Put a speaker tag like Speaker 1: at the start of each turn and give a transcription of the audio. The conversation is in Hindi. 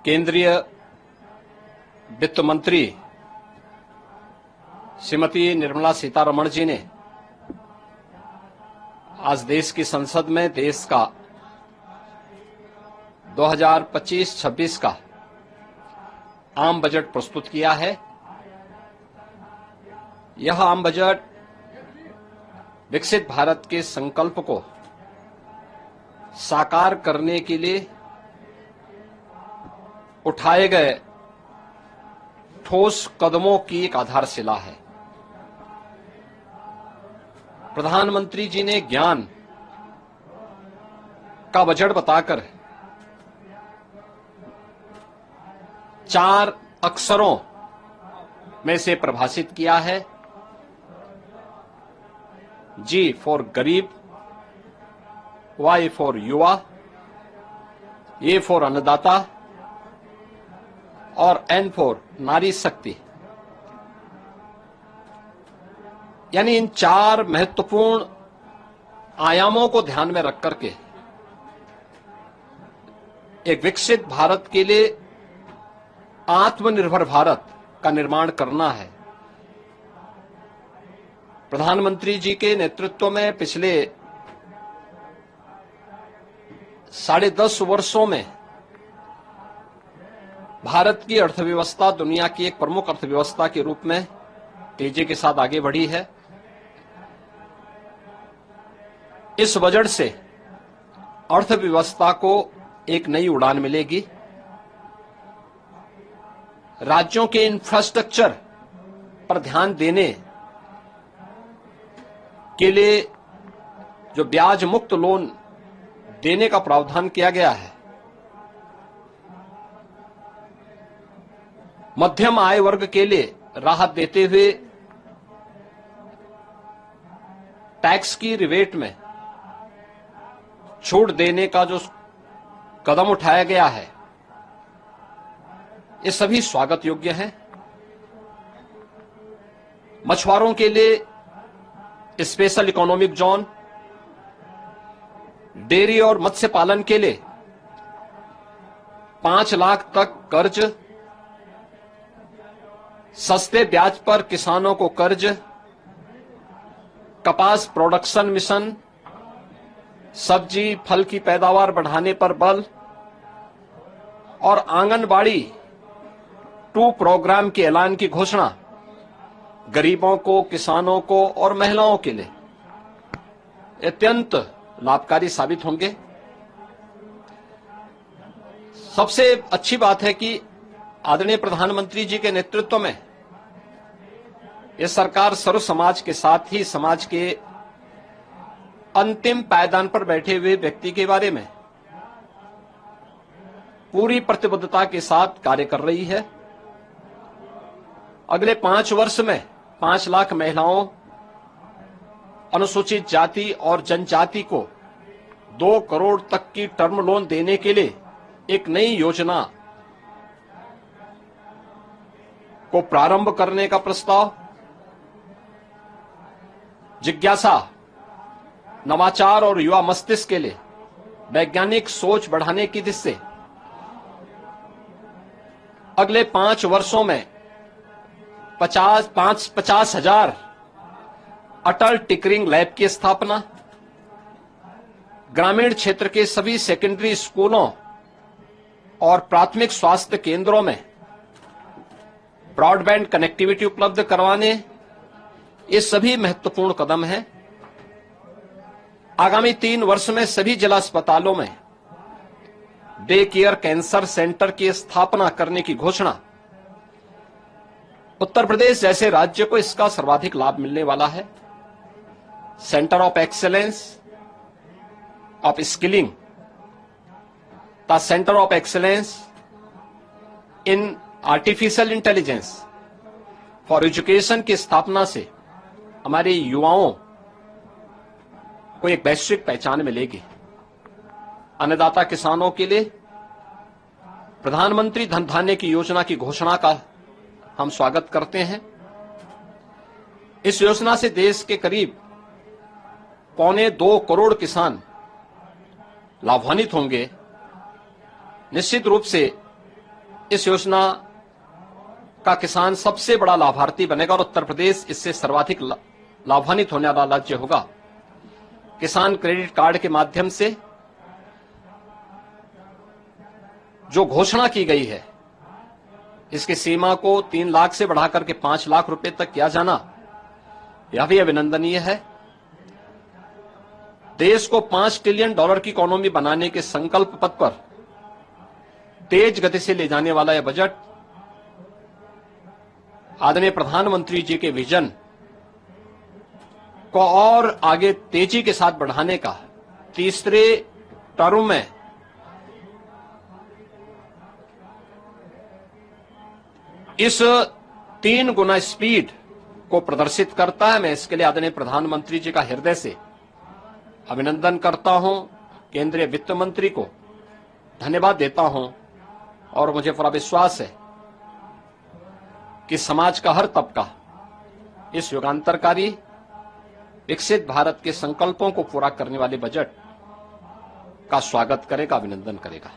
Speaker 1: केंद्रीय वित्त मंत्री श्रीमती निर्मला सीतारमण जी ने आज देश की संसद में देश का 2025-26 का आम बजट प्रस्तुत किया है। यह आम बजट विकसित भारत के संकल्प को साकार करने के लिए उठाए गए ठोस कदमों की एक आधारशिला है। प्रधानमंत्री जी ने ज्ञान का बजट बताकर 4 अक्षरों में से परिभाषित किया है। जी फॉर गरीब, वाई फॉर युवा, ए फॉर अन्नदाता और एन फॉर नारी शक्ति। यानी इन 4 महत्वपूर्ण आयामों को ध्यान में रख करके एक विकसित भारत के लिए आत्मनिर्भर भारत का निर्माण करना है। प्रधानमंत्री जी के नेतृत्व में पिछले 10.5 वर्षों में भारत की अर्थव्यवस्था दुनिया की एक प्रमुख अर्थव्यवस्था के रूप में तेजी के साथ आगे बढ़ी है। इस बजट से अर्थव्यवस्था को एक नई उड़ान मिलेगी। राज्यों के इंफ्रास्ट्रक्चर पर ध्यान देने के लिए जो ब्याज मुक्त लोन देने का प्रावधान किया गया है, मध्यम आय वर्ग के लिए राहत देते हुए टैक्स की रिबेट में छूट देने का जो कदम उठाया गया है, ये सभी स्वागत योग्य हैं। मछुआरों के लिए स्पेशल इकोनॉमिक जोन, डेयरी और मत्स्य पालन के लिए 5 लाख तक कर्ज, सस्ते ब्याज पर किसानों को कर्ज, कपास प्रोडक्शन मिशन, सब्जी फल की पैदावार बढ़ाने पर बल और आंगनबाड़ी 2 प्रोग्राम के ऐलान की घोषणा गरीबों को, किसानों को और महिलाओं के लिए अत्यंत लाभकारी साबित होंगे। सबसे अच्छी बात है कि आदरणीय प्रधानमंत्री जी के नेतृत्व में यह सरकार सर्व समाज के साथ ही समाज के अंतिम पायदान पर बैठे हुए व्यक्ति के बारे में पूरी प्रतिबद्धता के साथ कार्य कर रही है। अगले 5 वर्ष में 5 लाख महिलाओं, अनुसूचित जाति और जनजाति को 2 करोड़ तक की टर्म लोन देने के लिए एक नई योजना को प्रारंभ करने का प्रस्ताव, जिज्ञासा, नवाचार और युवा मस्तिष्क के लिए वैज्ञानिक सोच बढ़ाने की दिशा से अगले 5 वर्षों में 50,000 अटल टिंकरिंग लैब की स्थापना, ग्रामीण क्षेत्र के सभी सेकेंडरी स्कूलों और प्राथमिक स्वास्थ्य केंद्रों में ब्रॉडबैंड कनेक्टिविटी उपलब्ध करवाने, ये सभी महत्वपूर्ण कदम हैं। आगामी 3 वर्ष में सभी जिला अस्पतालों में डे केयर कैंसर सेंटर की स्थापना करने की घोषणा। उत्तर प्रदेश जैसे राज्य को इसका सर्वाधिक लाभ मिलने वाला है। Centre of excellence of skilling, the centre of excellence in artificial intelligence for education की स्थापना से हमारे युवाओं को एक वैश्विक पहचान मिलेगी। अन्नदाता किसानों के लिए प्रधानमंत्री धन धान्य की योजना की घोषणा का हम स्वागत करते हैं। इस योजना से देश के करीब 1.25 करोड़ किसान लाभान्वित होंगे। निश्चित रूप से इस योजना का किसान सबसे बड़ा लाभार्थी बनेगा और उत्तर प्रदेश इससे सर्वाधिक लाभान्वित होने वाला राज्य होगा। किसान क्रेडिट कार्ड के माध्यम से जो घोषणा की गई है, इसकी सीमा को 3 लाख से बढ़ाकर के 5 लाख रुपए तक किया जाना, यह भी अभिनंदनीय है। देश को $5 ट्रिलियन की इकोनॉमी बनाने के संकल्प पथ पर तेज गति से ले जाने वाला यह बजट आदरणीय प्रधानमंत्री जी के विजन को और आगे तेजी के साथ बढ़ाने का, तीसरे टर्म में इस 3 गुना स्पीड को प्रदर्शित करता है। मैं इसके लिए आदरणीय प्रधानमंत्री जी का हृदय से अभिनंदन करता हूं, केंद्रीय वित्त मंत्री को धन्यवाद देता हूं और मुझे पूरा विश्वास है कि समाज का हर तबका इस युगांतरकारी विकसित भारत के संकल्पों को पूरा करने वाले बजट का स्वागत करेगा, अभिनंदन करेगा।